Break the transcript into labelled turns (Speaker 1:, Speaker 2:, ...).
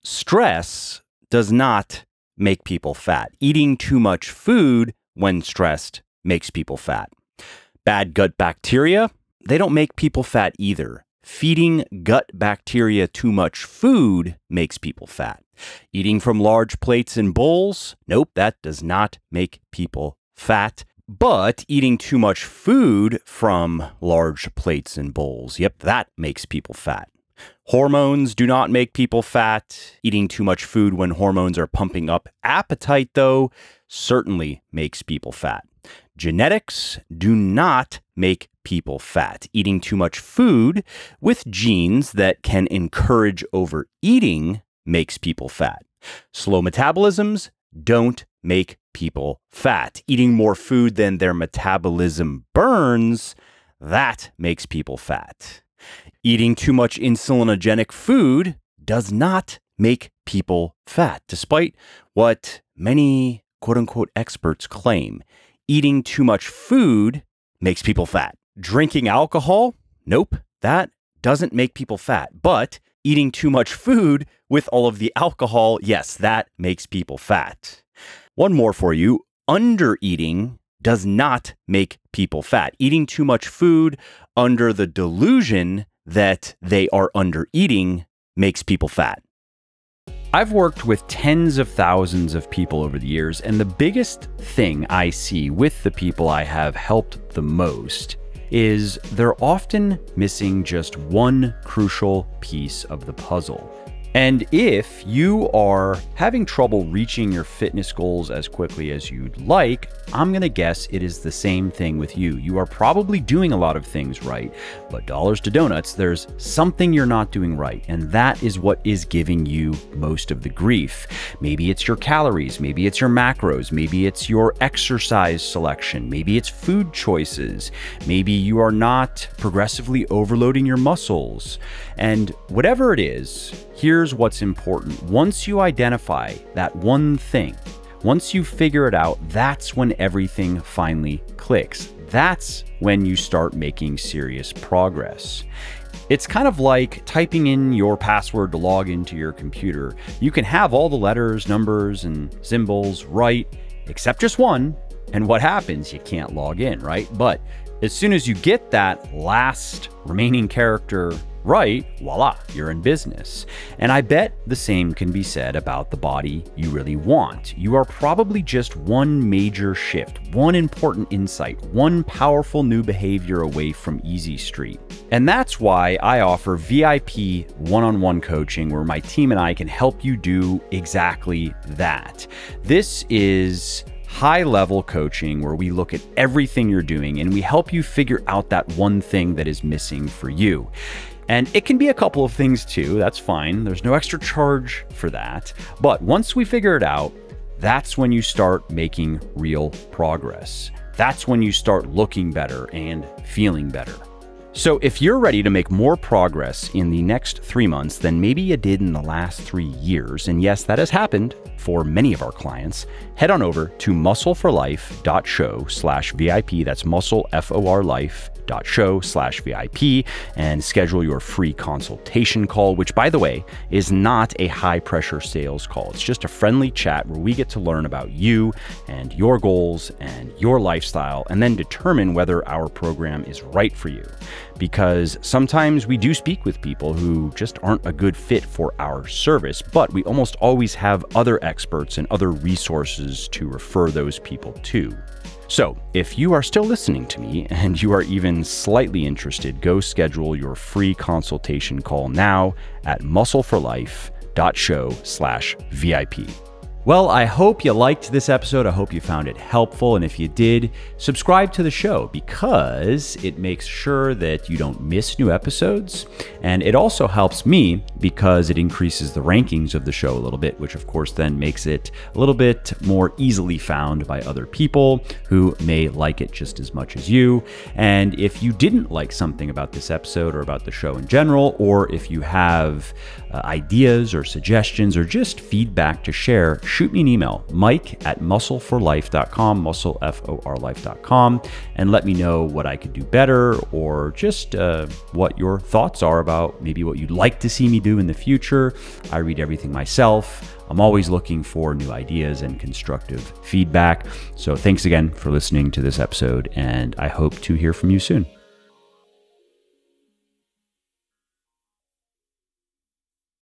Speaker 1: Stress does not make people fat. Eating too much food when stressed makes people fat. Bad gut bacteria, they don't make people fat either. Feeding gut bacteria too much food makes people fat. Eating from large plates and bowls, nope, that does not make people fat. But eating too much food from large plates and bowls, yep, that makes people fat. Hormones do not make people fat. Eating too much food when hormones are pumping up appetite, though, certainly makes people fat. Genetics do not make people fat. Eating too much food with genes that can encourage overeating makes people fat. Slow metabolisms don't make people fat. Eating more food than their metabolism burns, that makes people fat. Eating too much insulinogenic food does not make people fat, despite what many quote-unquote experts claim. Eating too much food makes people fat. Drinking alcohol? Nope, that doesn't make people fat. But eating too much food with all of the alcohol, yes, that makes people fat. One more for you. Undereating does not make people fat. Eating too much food under the delusion that they are undereating makes people fat. I've worked with tens of thousands of people over the years, and the biggest thing I see with the people I have helped the most is they're often missing just one crucial piece of the puzzle. And if you are having trouble reaching your fitness goals as quickly as you'd like, I'm gonna guess it is the same thing with you. You are probably doing a lot of things right, but dollars to donuts, there's something you're not doing right, and that is what is giving you most of the grief. Maybe it's your calories, maybe it's your macros, maybe it's your exercise selection, maybe it's food choices, maybe you are not progressively overloading your muscles. And whatever it is, here's what's important. Once you identify that one thing, once you figure it out, that's when everything finally clicks. That's when you start making serious progress. It's kind of like typing in your password to log into your computer. You can have all the letters, numbers, and symbols right, except just one. And what happens? You can't log in, right? But as soon as you get that last remaining character right, voila, you're in business. And I bet the same can be said about the body you really want. You are probably just one major shift, one important insight, one powerful new behavior away from Easy Street. And that's why I offer VIP one-on-one coaching where my team and I can help you do exactly that. This is high-level coaching where we look at everything you're doing and we help you figure out that one thing that is missing for you. And it can be a couple of things too, that's fine. There's no extra charge for that. But once we figure it out, that's when you start making real progress. That's when you start looking better and feeling better. So if you're ready to make more progress in the next 3 months than maybe you did in the last 3 years, and yes, that has happened for many of our clients, head on over to muscleforlife.show/VIP. That's muscleforlife.show/VIP and schedule your free consultation call, which, by the way, is not a high pressure sales call. It's just a friendly chat where we get to learn about you and your goals and your lifestyle and then determine whether our program is right for you. Because sometimes we do speak with people who just aren't a good fit for our service, but we almost always have other experts and other resources to refer those people to. So if you are still listening to me and you are even slightly interested, go schedule your free consultation call now at muscleforlife.show/VIP. Well, I hope you liked this episode. I hope you found it helpful. And if you did, subscribe to the show because it makes sure that you don't miss new episodes. And it also helps me because it increases the rankings of the show a little bit, which of course then makes it a little bit more easily found by other people who may like it just as much as you. And if you didn't like something about this episode or about the show in general, or if you have ideas or suggestions or just feedback to share, shoot me an email, mike@muscleforlife.com, muscleforlife.com, and let me know what I could do better or just what your thoughts are about maybe what you'd like to see me do in the future. I read everything myself. I'm always looking for new ideas and constructive feedback. So thanks again for listening to this episode, and I hope to hear from you soon.